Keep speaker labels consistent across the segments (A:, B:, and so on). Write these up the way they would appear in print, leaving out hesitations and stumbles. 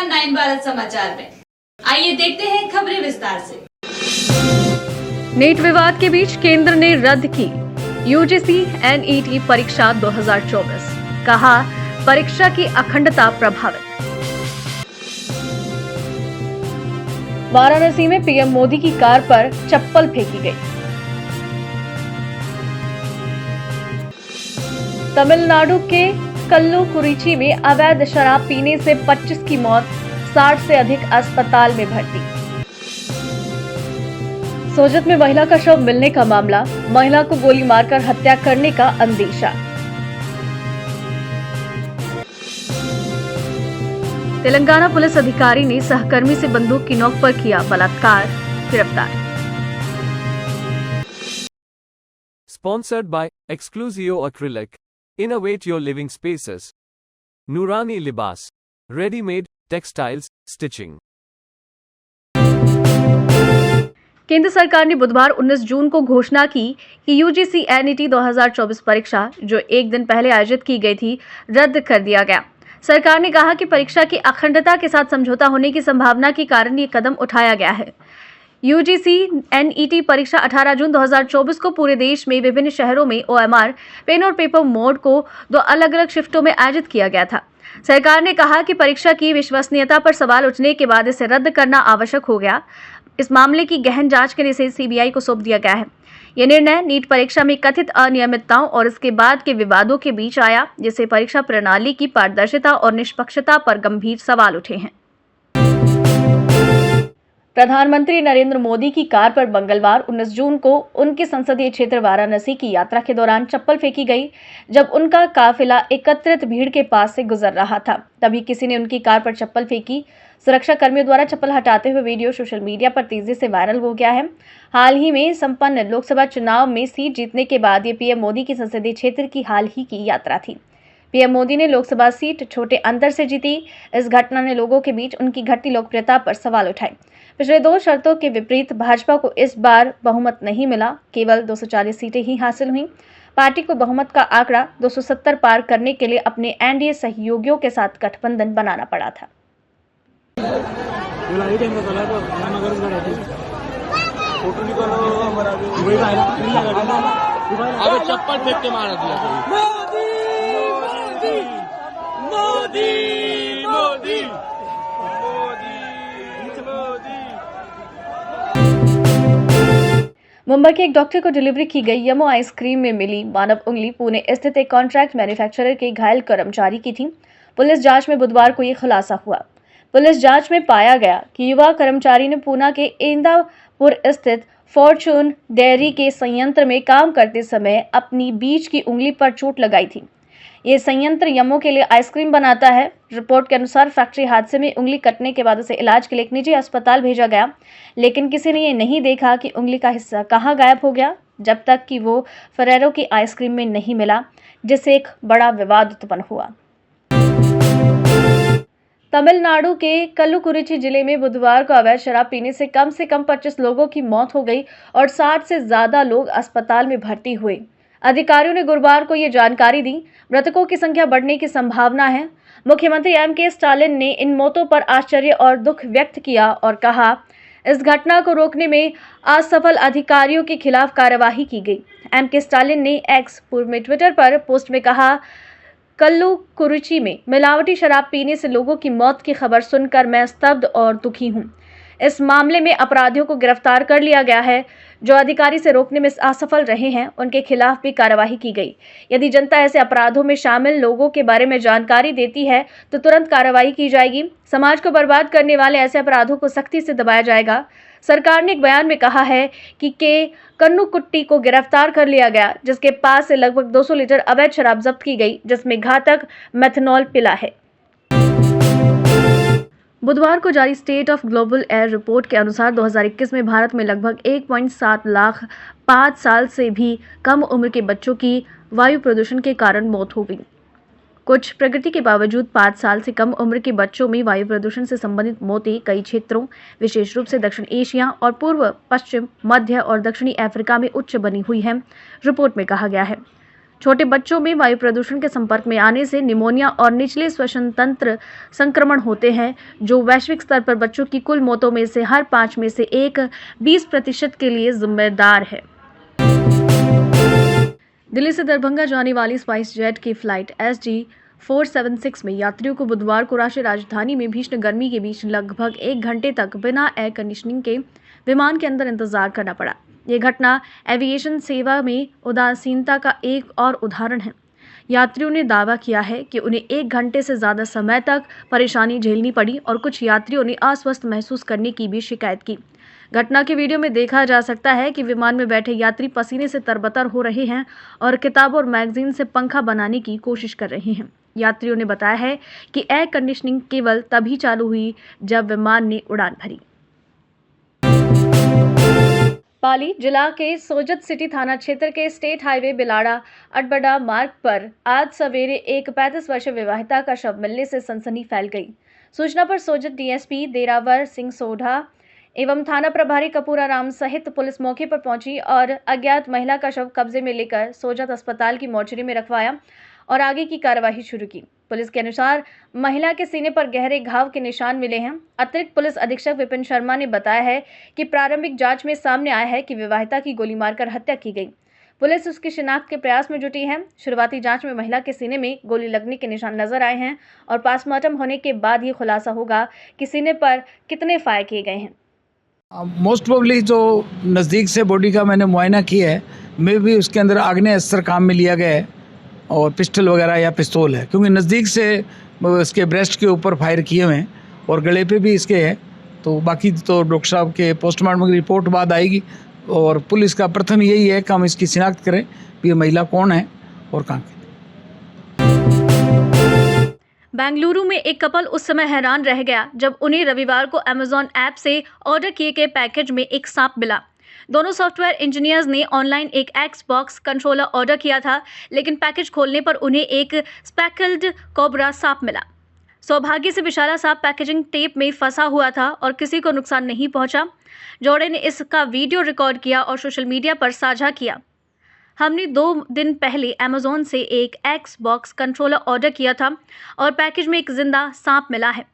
A: नमस्कार 9 भारत समाचार में आइए देखते हैं खबरें विस्तार से।
B: नीट विवाद के बीच केंद्र ने रद्द की यूजीसी एनईटी परीक्षा 2024, कहा परीक्षा की अखंडता प्रभावित। वाराणसी में पीएम मोदी की कार पर चप्पल फेंकी गई। तमिलनाडु के कल्लुकुरिची में अवैध शराब पीने से 25 की मौत, 60 से अधिक अस्पताल में भर्ती। सोजत में महिला का शव मिलने का मामला, महिला को गोली मारकर हत्या करने का अंदेशा। तेलंगाना पुलिस अधिकारी ने सहकर्मी से बंदूक की नोक पर किया बलात्कार, गिरफ्तार।
C: Sponsored by Exclusio Acrylic. Innovate your living spaces. Nurani Libas. Ready-made textiles, stitching.
B: केंद्र सरकार ने बुधवार 19 जून को घोषणा की कि यूजीसी एनईटी 2024 परीक्षा, जो एक दिन पहले आयोजित की गई थी, रद्द कर दिया गया। सरकार ने कहा कि परीक्षा की अखंडता के साथ समझौता होने की संभावना के कारण ये कदम उठाया गया है। यूजीसी एनईटी परीक्षा 18 जून 2024 को पूरे देश में विभिन्न शहरों में ओएमआर, पेन और पेपर मोड को 2 अलग-अलग शिफ्टों में आयोजित किया गया था। सरकार ने कहा कि परीक्षा की विश्वसनीयता पर सवाल उठने के बाद इसे रद्द करना आवश्यक हो गया। इस मामले की गहन जांच के लिए सीबीआई को सौंप दिया गया है। यह निर्णय नीट परीक्षा में कथित अनियमितताओं और इसके बाद के विवादों के बीच आया, जिससे परीक्षा प्रणाली की पारदर्शिता और निष्पक्षता पर गंभीर सवाल उठे हैं। प्रधानमंत्री नरेंद्र मोदी की कार पर मंगलवार 19 जून को उनके संसदीय क्षेत्र वाराणसी की यात्रा के दौरान चप्पल फेंकी गई। जब उनका काफिला एकत्रित भीड़ के पास से गुजर रहा था, तभी किसी ने उनकी कार पर चप्पल फेंकी। सुरक्षा कर्मियों द्वारा चप्पल हटाते हुए वीडियो सोशल मीडिया पर तेजी से वायरल हो गया है। हाल ही में संपन्न लोकसभा चुनाव में सीट जीतने के बाद ये पीएम मोदी की संसदीय क्षेत्र की हाल ही की यात्रा थी। पीएम मोदी ने लोकसभा सीट छोटे अंतर से जीती। इस घटना ने लोगों के बीच उनकी घटती लोकप्रियता पर सवाल उठाए। पिछले 2 शर्तों के विपरीत भाजपा को इस बार बहुमत नहीं मिला, केवल 240 सीटें ही हासिल हुईं। पार्टी को बहुमत का आंकड़ा 270 पार करने के लिए अपने एनडीए सहयोगियों के साथ गठबंधन बनाना पड़ा था।
D: चप्पल फेंक के मार दिया। मोदी मोदी
B: मुंबई के एक डॉक्टर को डिलीवरी की गई यमो आइसक्रीम में मिली मानव उंगली पुणे स्थित एक कॉन्ट्रैक्ट मैन्युफैक्चरर के घायल कर्मचारी की थी। पुलिस जांच में बुधवार को यह खुलासा हुआ। पुलिस जांच में पाया गया कि युवा कर्मचारी ने पूना के इंदापुर स्थित फॉर्चून डेयरी के संयंत्र में काम करते समय अपनी बीच की उंगली पर चोट लगाई थी। ये संयंत्र यमो के लिए आइसक्रीम बनाता है। रिपोर्ट के अनुसार फैक्ट्री हादसे में उंगली कटने के बाद उसे इलाज के लिए एक निजी अस्पताल भेजा गया, लेकिन किसी ने ये नहीं देखा कि उंगली का हिस्सा कहाँ गायब हो गया, जब तक कि वो फेरेरो की आइसक्रीम में नहीं मिला, जिससे एक बड़ा विवाद उत्पन्न हुआ। तमिलनाडु के कल्लुकुरिची जिले में बुधवार को अवैध शराब पीने से कम 25 लोगों की मौत हो गई और 60 से ज्यादा लोग अस्पताल में भर्ती हुए। अधिकारियों ने गुरुवार को यह जानकारी दी। मृतकों की संख्या बढ़ने की संभावना है। मुख्यमंत्री एम.के. स्टालिन ने इन मौतों पर आश्चर्य और दुख व्यक्त किया और कहा, इस घटना को रोकने में असफल अधिकारियों के खिलाफ कार्यवाही की गई। एम.के. स्टालिन ने एक्स पूर्व में ट्विटर पर पोस्ट में कहा, कल्लुकुरिची में मिलावटी शराब पीने से लोगों की मौत की खबर सुनकर मैं स्तब्ध और दुखी हूं। इस मामले में अपराधियों को गिरफ्तार कर लिया गया है। जो अधिकारी से रोकने में असफल रहे हैं, उनके खिलाफ भी कार्यवाही की गई। यदि जनता ऐसे अपराधों में शामिल लोगों के बारे में जानकारी देती है तो तुरंत कार्रवाई की जाएगी। समाज को बर्बाद करने वाले ऐसे अपराधों को सख्ती से दबाया जाएगा। सरकार ने एक बयान में कहा है कि कन्नुकुट्टी को गिरफ्तार कर लिया गया, जिसके पास से लगभग 200 लीटर अवैध शराब जब्त की गई, जिसमें घातक मेथनॉल पिला है। बुधवार को जारी state of global air report के अनुसार 2021 में भारत में लगभग 1.7 लाख 5 साल से भी कम उम्र के बच्चों की वायु प्रदूषण के कारण मौत हो गई। कुछ प्रगति के बावजूद 5 साल से कम उम्र के बच्चों में वायु प्रदूषण से संबंधित मौतें कई क्षेत्रों, विशेष रूप से दक्षिण एशिया और पूर्व, पश्चिम, मध्य और दक्षिणी अफ्रीका में उच्च बनी हुई है। रिपोर्ट में कहा गया है, छोटे बच्चों में वायु प्रदूषण के संपर्क में आने से निमोनिया और निचले श्वसन तंत्र संक्रमण होते हैं, जो वैश्विक स्तर पर बच्चों की कुल मौतों में से हर 5 में से एक 20% के लिए जिम्मेदार है। दिल्ली से दरभंगा जाने वाली स्पाइस जेट की फ्लाइट SG476 में यात्रियों को बुधवार को राष्ट्रीय राजधानी में भीषण गर्मी के बीच लगभग 1 घंटे तक बिना एयर कंडीशनिंग के विमान के अंदर इंतजार करना पड़ा। ये घटना एविएशन सेवा में उदासीनता का एक और उदाहरण है। यात्रियों ने दावा किया है कि उन्हें 1 घंटे से ज़्यादा समय तक परेशानी झेलनी पड़ी और कुछ यात्रियों ने अस्वस्थ महसूस करने की भी शिकायत की। घटना के वीडियो में देखा जा सकता है कि विमान में बैठे यात्री पसीने से तरबतर हो रहे हैं और किताबों और मैगजीन से पंखा बनाने की कोशिश कर रहे हैं। यात्रियों ने बताया है कि एयर कंडीशनिंग केवल तभी चालू हुई जब विमान ने उड़ान भरी। पाली जिला के सोजत सिटी थाना क्षेत्र के स्टेट हाईवे बिलाड़ा अटबड़ा मार्ग पर आज सवेरे एक 35 वर्षीय विवाहिता का शव मिलने से सनसनी फैल गई। सूचना पर सोजत डीएसपी देरावर सिंह सोढ़ा एवं थाना प्रभारी कपूराराम सहित पुलिस मौके पर पहुंची और अज्ञात महिला का शव कब्जे में लेकर सोजत अस्पताल की मोर्चरी में रखवाया और आगे की कार्यवाही शुरू की। पुलिस के अनुसार महिला के सीने पर गहरे घाव के निशान मिले हैं। अतिरिक्त पुलिस अधीक्षक विपिन शर्मा ने बताया है कि प्रारंभिक जांच में सामने आया है कि विवाहिता की गोली मारकर हत्या की गई। पुलिस उसकी शिनाख्त के प्रयास में जुटी है। शुरुआती जांच में महिला के सीने में गोली लगने के निशान नजर आए हैं और पोस्टमार्टम होने के बाद ये खुलासा होगा कि सीने पर कितने फायर किए गए हैं।
E: मोस्ट प्रोबेबली जो नज़दीक से बॉडी का मैंने मुआयना किया है, मे भी उसके अंदर आग्नेय अस्त्र काम में लिया गया है और पिस्टल वगैरह या पिस्तौल है, क्योंकि नज़दीक से इसके ब्रेस्ट के ऊपर फायर किए हुए हैं और गले पे भी इसके है। तो बाकी तो डॉक्टर साहब के पोस्टमार्टम की रिपोर्ट बाद आएगी और पुलिस का प्रथम यही है कि हम इसकी शिनाख्त करें कि ये महिला कौन है और कहाँ की।
B: बेंगलुरु में एक कपल उस समय हैरान रह गया जब उन्हें रविवार को अमेजॉन ऐप से ऑर्डर किए गए पैकेज में एक सांप मिला। दोनों सॉफ्टवेयर इंजीनियर्स ने ऑनलाइन एक एक्सबॉक्स कंट्रोलर ऑर्डर किया था, लेकिन पैकेज खोलने पर उन्हें एक स्पेकल्ड कोबरा सांप मिला। सौभाग्य से विशाला सांप पैकेजिंग टेप में फंसा हुआ था और किसी को नुकसान नहीं पहुंचा। जोड़े ने इसका वीडियो रिकॉर्ड किया और सोशल मीडिया पर साझा किया। हमने 2 दिन पहले अमेजॉन से एक एक्सबॉक्स कंट्रोलर ऑर्डर किया था और पैकेज में एक जिंदा सांप मिला है।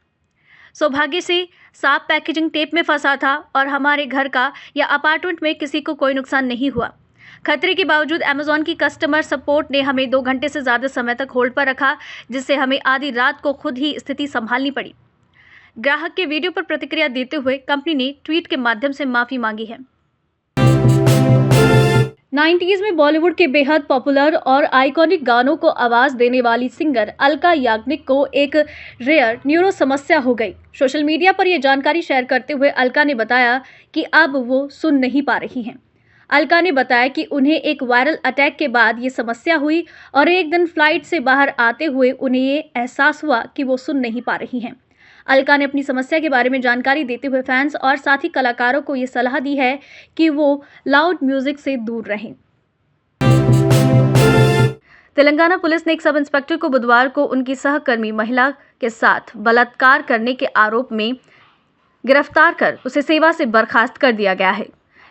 B: सौभाग्य से सांप पैकेजिंग टेप में फंसा था और हमारे घर का या अपार्टमेंट में किसी को कोई नुकसान नहीं हुआ। खतरे के बावजूद अमेजॉन की कस्टमर सपोर्ट ने हमें 2 घंटे से ज़्यादा समय तक होल्ड पर रखा, जिससे हमें आधी रात को खुद ही स्थिति संभालनी पड़ी। ग्राहक के वीडियो पर प्रतिक्रिया देते हुए कंपनी ने ट्वीट के माध्यम से माफ़ी मांगी है। 90s में बॉलीवुड के बेहद पॉपुलर और आइकॉनिक गानों को आवाज देने वाली सिंगर अलका याग्निक को एक रेयर न्यूरो समस्या हो गई। सोशल मीडिया पर यह जानकारी शेयर करते हुए अलका ने बताया कि अब वो सुन नहीं पा रही हैं। अलका ने बताया कि उन्हें एक वायरल अटैक के बाद ये समस्या हुई और एक दिन फ्लाइट से बाहर आते हुए उन्हें ये एहसास हुआ कि वो सुन नहीं पा रही हैं। अलका ने अपनी समस्या के बारे में जानकारी देते हुए फैंस और साथी कलाकारों को ये सलाह दी है कि वो लाउड म्यूजिक से दूर रहें। तेलंगाना पुलिस ने एक सब इंस्पेक्टर को बुधवार को उनकी सहकर्मी महिला के साथ बलात्कार करने के आरोप में गिरफ्तार कर उसे सेवा से बर्खास्त कर दिया गया है।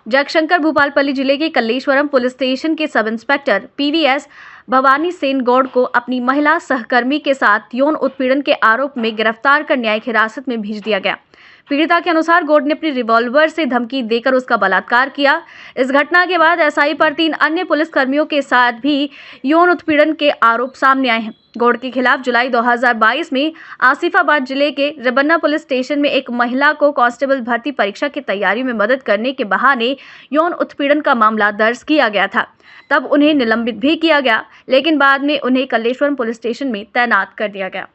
B: जगशंकर भूपालपल्ली जिले के कल्लेश्वरम पुलिस स्टेशन के sub inspector PVS Bhavani Sen Gaur को अपनी महिला सहकर्मी के साथ यौन उत्पीड़न के आरोप में गिरफ्तार कर न्यायिक हिरासत में भेज दिया गया। पीड़िता के अनुसार गौड़ ने अपनी रिवॉल्वर से धमकी देकर उसका बलात्कार किया। इस घटना के बाद SI पर 3 अन्य पुलिसकर्मियों के साथ भी यौन उत्पीड़न के आरोप सामने आए हैं। गौड़ के खिलाफ जुलाई 2022 में आसिफाबाद जिले के रबन्ना पुलिस स्टेशन में एक महिला को कांस्टेबल भर्ती परीक्षा की तैयारी में मदद करने के बहाने यौन उत्पीड़न का मामला दर्ज किया गया था। तब उन्हें निलंबित भी किया गया, लेकिन बाद में उन्हें कल्लेश्वरम पुलिस स्टेशन में तैनात कर दिया गया।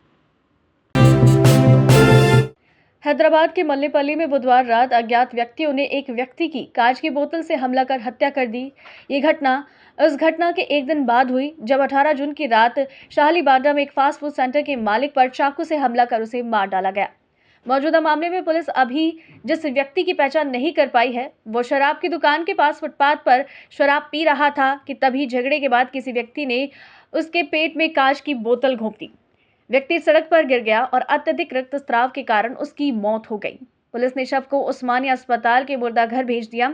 B: हैदराबाद के मल्लेपल्ली में बुधवार रात अज्ञात व्यक्तियों ने एक व्यक्ति की कांच की बोतल से हमला कर हत्या कर दी। इस घटना के एक दिन बाद हुई जब 18 जून की रात शाहली बांड्रा में एक फास्ट फूड सेंटर के मालिक पर चाकू से हमला कर उसे मार डाला गया। मौजूदा मामले में पुलिस अभी जिस व्यक्ति की पहचान नहीं कर पाई है, वो शराब की दुकान के पास फुटपाथ पर शराब पी रहा था कि तभी झगड़े के बाद किसी व्यक्ति ने उसके पेट में कांच की बोतल घोंप दी। व्यक्ति सड़क पर गिर गया और अत्यधिक रक्तस्राव के कारण उसकी मौत हो गई। पुलिस ने शव को उस्मानिया अस्पताल के मुर्दाघर भेज दिया।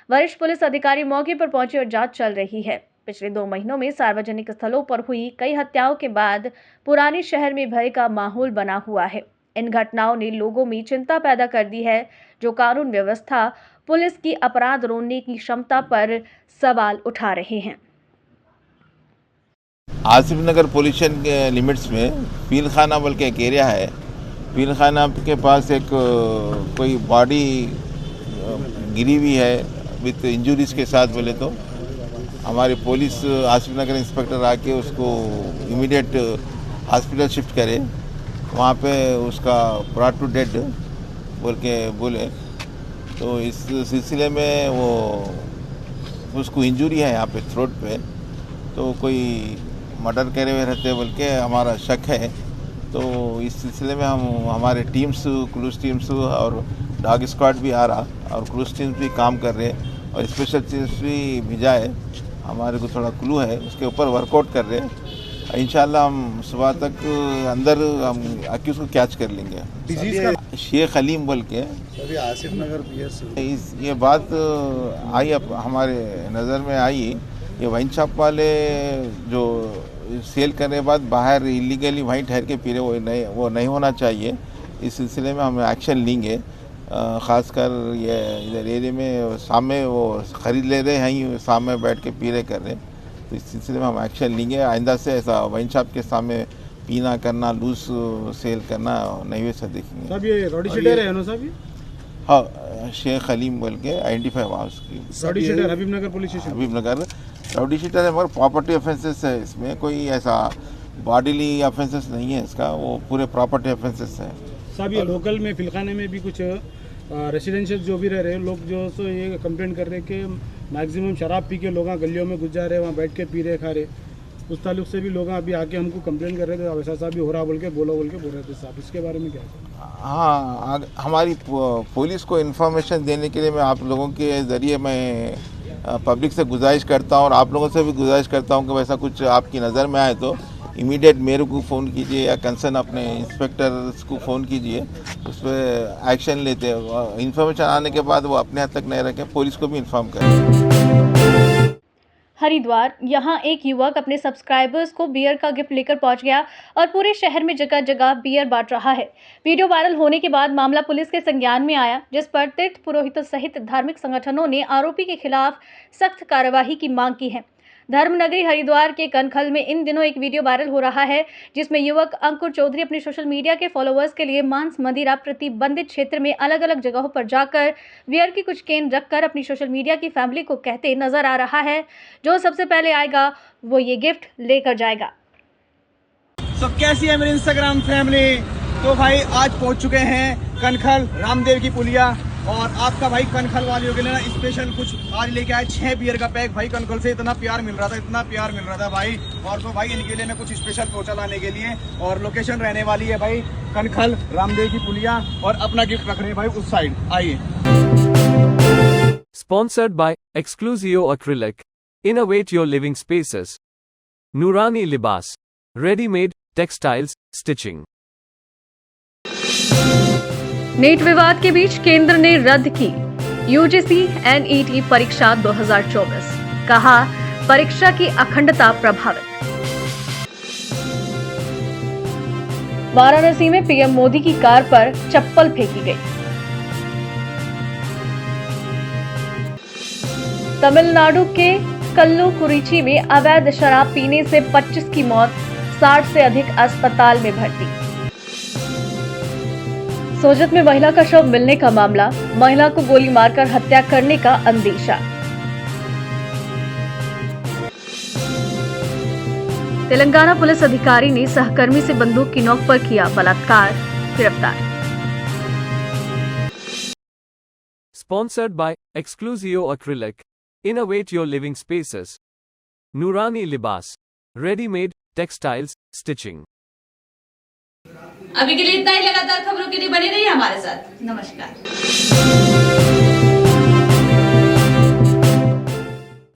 B: वरिष्ठ पुलिस अधिकारी मौके पर पहुंचे और जांच चल रही है। पिछले 2 महीनों में सार्वजनिक स्थलों पर हुई कई हत्याओं के बाद पुराने शहर में भय का माहौल बना हुआ है। इन घटनाओं ने लोगों में चिंता पैदा कर दी है, जो कानून व्यवस्था, पुलिस की अपराध रोकने की क्षमता पर सवाल उठा रहे हैं।
F: आसिफ नगर पोल्यूशन के लिमिट्स में पील खाना बोल के एक एरिया है। पील खाना के पास एक कोई बॉडी गिरी हुई है विथ इंजरीज के साथ। बोले तो हमारी पुलिस आसिफ नगर इंस्पेक्टर आके उसको इमीडिएट हॉस्पिटल शिफ्ट करे। वहाँ पे उसका ब्रॉट टू डेड बोल के बोले, तो इस सिलसिले में वो उसको इंजरी है यहाँ पे थ्रोट पे, तो कोई मर्डर करे हुए रहते बोल के हमारा शक है। तो इस सिलसिले में हम हमारे टीम्स, क्रूज टीम्स और डॉग स्क्वाड भी आ रहा और क्रूज टीम्स भी काम कर रहे और स्पेशल टीम्स भी भेजा है। हमारे को थोड़ा क्लू है, उसके ऊपर वर्कआउट कर रहे हैं। इंशाल्लाह हम सुबह तक अंदर हम अक्यूज को कैच कर लेंगे। शेख हलीम बोल के
G: आसिफ नगर
F: ये बात आई, अब हमारे नज़र में आई। ये वाइन शॉप वाले जो सेल करने के बाद बाहर इलीगली वहीं ठहर के पी रहे, वो नहीं होना चाहिए। इस सिलसिले में हम एक्शन लेंगे। ख़ासकर ये इधर एरिया में सामने वो ख़रीद ले रहे हैं, सामने बैठ के पी रहे कर रहे, तो इस सिलसिले में हम एक्शन लेंगे। आइंदा से ऐसा वाइन शॉप के सामने पीना करना, लूज सेल करना नहीं वैसा देखेंगे।
G: साहब ये रॉडी शीटर है ना साहब?
F: हाँ, शेख हलीम बोल के आइडेंटिफाई हुआ उसकी।
G: रॉडी शीटर हबीब नगर पुलिस स्टेशन।
F: हबीब नगर रॉडी शीटर है, मगर प्रॉपर्टी ऑफेंसेस है इसमें, कोई ऐसा बॉडीली ऑफेंसेस नहीं है इसका, वो पूरे प्रॉपर्टी ऑफेंसेस है।
G: साहब ये लोकल में फिलखाने में भी कुछ रेसिडेंशियल जो भी रह रहे लोग जो सो ये कंप्लेंट कर रहे कि मैक्सिमम शराब पी के लोग गलियों में घुस जा रहे, वहाँ बैठ के पी रहे, खा रहे। उस ताल्लुक से भी लोग अभी आके हमको कंप्लेंट कर रहे थे, वैसा साहब भी हो रहा बोल के बोल रहे थे साहब, इसके बारे में क्या है?
F: हाँ, हमारी पुलिस को इन्फॉर्मेशन देने के लिए मैं आप लोगों के ज़रिए मैं पब्लिक से गुजारिश करता हूँ और आप लोगों से भी गुजारिश करता हूँ कि वैसा कुछ आपकी नज़र में आए तो इमीडिएट मेरे को फ़ोन कीजिए या कंसर्न अपने इंस्पेक्टर्स को फ़ोन कीजिए, उस पर एक्शन लेते हैं। इन्फॉर्मेशन आने के बाद वो अपने हाथ तक नहीं रखें, पुलिस को भी इन्फॉर्म करें।
B: हरिद्वार, यहाँ एक युवक अपने सब्सक्राइबर्स को बियर का गिफ्ट लेकर पहुंच गया और पूरे शहर में जगह जगह बियर बांट रहा है। वीडियो वायरल होने के बाद मामला पुलिस के संज्ञान में आया, जिस पर तीर्थ पुरोहितों सहित धार्मिक संगठनों ने आरोपी के खिलाफ सख्त कार्रवाई की मांग की है। धर्मनगरी हरिद्वार के कनखल में इन दिनों एक वीडियो वायरल हो रहा है, जिसमें युवक अंकुर चौधरी अपने सोशल मीडिया के फॉलोअर्स के लिए मांस मदिरा प्रतिबंधित क्षेत्र में अलग अलग जगहों पर जाकर बियर की कुछ केन रखकर अपनी सोशल मीडिया की फैमिली को कहते नजर आ रहा है, जो सबसे पहले आएगा वो ये गिफ्ट लेकर जाएगा।
H: तो कैसी है मेरी इंस्टाग्राम फैमिली? तो भाई आज पहुंच चुके हैं कनखल रामदेव की पुलिया और आपका भाई कनखल वालियों के लिए ना स्पेशल कुछ आज लेके आए 6 बियर का पैक। भाई कनखल से इतना प्यार मिल रहा था भाई। और तो भाई इनके लिए मैं कुछ स्पेशल पहुंचा लाने के लिए, और लोकेशन रहने वाली है भाई कनखल रामदेव की पुलिया, और अपना गिफ्ट रख रहे हैं भाई उस साइड। आइए।
C: Sponsored by Exclusio Acrylic. Innovate your living spaces. Nurani Libas. Ready-made textiles stitching.
B: NEET विवाद के बीच केंद्र ने रद्द की यूजीसी एनईटी परीक्षा 2024, कहा परीक्षा की अखंडता प्रभावित। वाराणसी में पीएम मोदी की कार पर चप्पल फेंकी गई। तमिलनाडु के कल्लुकुरिची में अवैध शराब पीने से 25 की मौत, 60 से अधिक अस्पताल में भर्ती। सोजत में महिला का शव मिलने का मामला, महिला को गोली मारकर हत्या करने का अंदेशा। तेलंगाना पुलिस अधिकारी ने सहकर्मी से बंदूक की नोक पर किया बलात्कार, गिरफ्तार।
C: Sponsored by Exclusio Acrylic. Innovate your living spaces. Nurani Libas. Ready-made textiles stitching.
A: अभी के लिए इतना ही। लगातार खबरों के लिए बने रहिए हमारे साथ। नमस्कार।